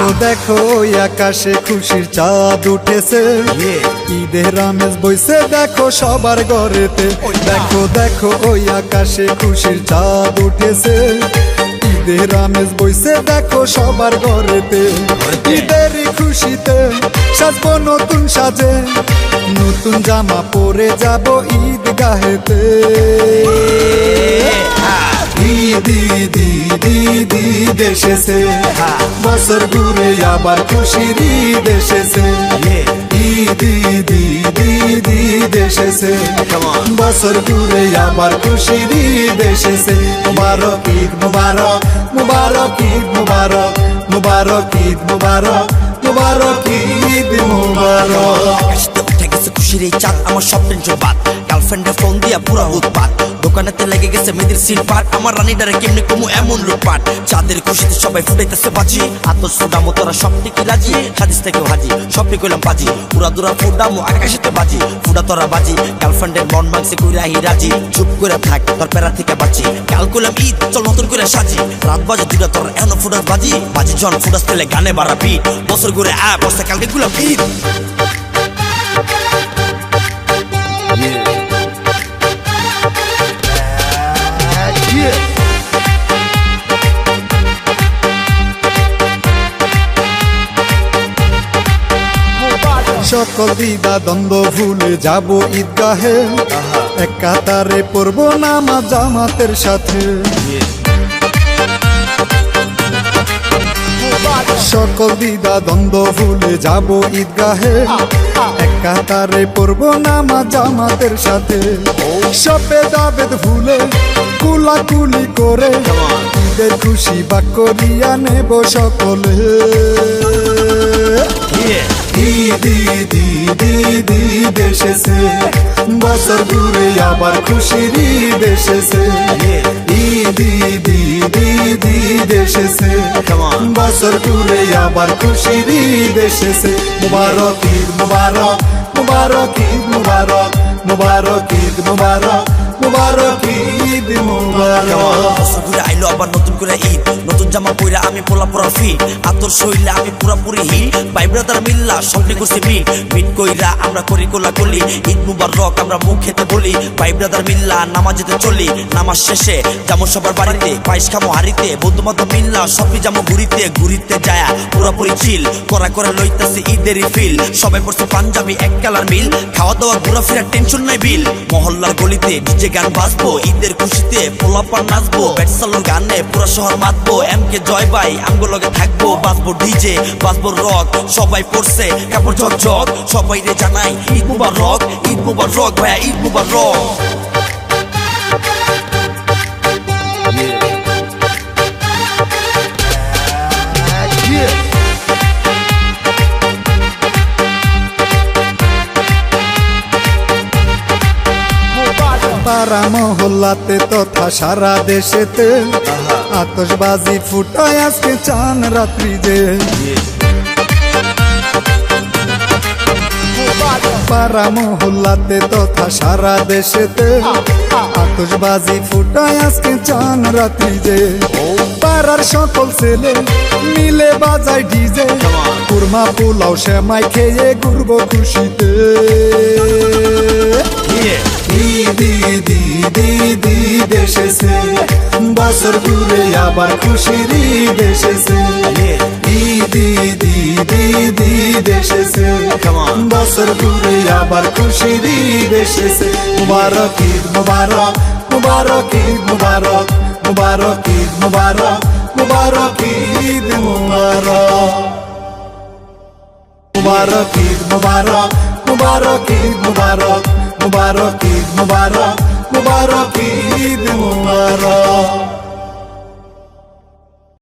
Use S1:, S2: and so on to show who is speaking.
S1: দেখো দেখো ওই আকাশে খুশির চাঁদ উঠেছে, ঈদের আমেজ বইছে দেখো সবার ঘরেতে। দেখো দেখো ওই আকাশে খুশির চাঁদ উঠেছে, ঈদের আমেজ বইছে দেখো সবার ঘরেতে। ঈদের খুশিতে সাজবো নতুন সাজে, নতুন জামা পরে যাব ঈদ গাহেতে। ঈদ ঈদ ঈদ ঈদ ঈদ এসেছে, বছর ঘুরে আবার খুশির ঈদ এসেছে। ঈদ ঈদ ঈদ ঈদ ঈদ এসেছে, বছর ঘুরে আবার খুশির ঈদ এসেছে। মুবারক ঈদ মুবারক, মুবারক ঈদ মুবারক, মুবারক ঈদ মুবারক, মুবারক ঈদ মুবারক।
S2: উঠে গেছে খুশির এই চাঁদ, আমার সব টেনশন বাদ। গার্লফ্রেন্ডের ফোন দিয়া পুরা উৎপাত, দোকানেতে লেগে গেছে মেয়েদের সিল পাট। আমার রানীটারে কেমনে কমু এমন লুটপাট। চাঁদের খুশিতে সবাই ফুটাইতেছে বাজি, আতর সুদামো তোরা সবটি কি রাজি। হাদিস থেকেও হাজি সবটি কইলাম বাজি, পুরা দুরা ফুটামো আকাশেতে বাজি। ফুটা তোরা বাজি, গার্লফ্রেন্ডের মন মাংসে কইরা হি রাজি। চুপ করে থাক তোর প্যারা থেকে বাঁচি, কাল কইলাম ঈদ চল নতুন করে সাজি। রাত বাজে দুটা তোর এখনো ফুটাস বাজি, বাজি জন ফুটাস তেলে গানে বাড়া বিট। বছর ঘুরে বসে কালকে কইলাম ঈদ।
S1: সকল দ্বিধা দ্বন্দ্ব ভুলে যাব ঈদগাহে, এক কাতারে পড়ব নামাজ জামাতের সাথে। সকল দ্বিধা দ্বন্দ্ব ভুলে যাব ঈদগাহে, এক কাতারে পড়ব নামাজ জামাতের সাথে। সবে দাবেদ ভুলে কুলাকুলি করে, ঈদের খুশি বাক করিয়া নেব সকলে। ঈদ ঈদ ঈদ ঈদ ঈদ এসেছে, বছর ঘুরে আবার খুশির ঈদ এসেছে। ঈদ ঈদ ঈদ ঈদ ঈদ এসেছে, বছর ঘুরে আবার খুশির ঈদ এসেছে। মুবারক ঈদ মুবারক, মুবারক ঈদ মুবারক, মুবারক ঈদ মুবারক, মুবারক ঈদ মুবারক।
S2: আইলো আবার নতুন করে ঈদ, নতুন জামা পইরা আমি পোলা পোড়া ফিট। আতর শৈলে আমি পুরাপুরি হিট, ভাই ব্রাদার মিল্লা সবটি করছি মিট। মিট কইরা আমরা করি কোলা কলি, ঈদ মুবারক আমরা মুখ খেতে বলি। ভাই ব্রাদার মিল্লা নামাজেতে চলি, নামাজ শেষে যাবো সবার বাড়িতে। পায়েস খামো হারিতে, বন্ধু বান্ধব মিল্লা সবই যাবো ঘুরিতে। ঘুরিতে যায় পুরাপুরি চিল করা করে লইতাছি ঈদেরই ফিল। সবাই পড়ছে পাঞ্জাবি এক কালার মিল, খাওয়া দাওয়া ঘোরাফেরার টেনশন নাই বিল। মহল্লার গলিতে ডিজে গান বাজবো, ঈদের খুশিতে পোলাপান নাচবো। ব্যাটসালোর গানে পুরা শহর মাতবো, এমকে জয় ভাই আমগো লগে থাকবো। বাজবো ডিজে বাজবো রক, সবাই পড়ছে কাপড় ঝকঝক। সবাই রে জানাই ঈদ মুবারক, ঈদ মুবারক ভাইয়া ঈদ মুবারক।
S1: পাড়া মহল্লাতে তথা সারা দেশেতে, আতশবাজি ফুটায় আজকে চান রাত্রি যে। পাড়া মহল্লাতে তথা সারা দেশেতে, আতশবাজি ফুটায় আজকে চান রাত্রি যে। পাড়ার সকল ছেলে মিলে বাজায় ডিজে, কুরমা পোলাও সেমাই খেয়ে ঘুরবো খুশিতে। ঈদ ঈদ ঈদ ঈদ ঈদ এসেছে, বছর ঘুরে আবার খুশির ঈদ এসেছে। ঈদ ঈদ ঈদ ঈদ ঈদ এসেছে, বছর ঘুরে আবার খুশির ঈদ এসেছে। মুবারক ঈদ মুবারক, মুবারক ঈদ মুবারক, মুবারক ঈদ মুবারক, মুবারক ঈদ মুবারক। মুবারক ঈদ মুবারক, মুবারক ঈদ মুবারক, মুবারক ঈদ মুবারক, মুবারক ঈদ মুবারক।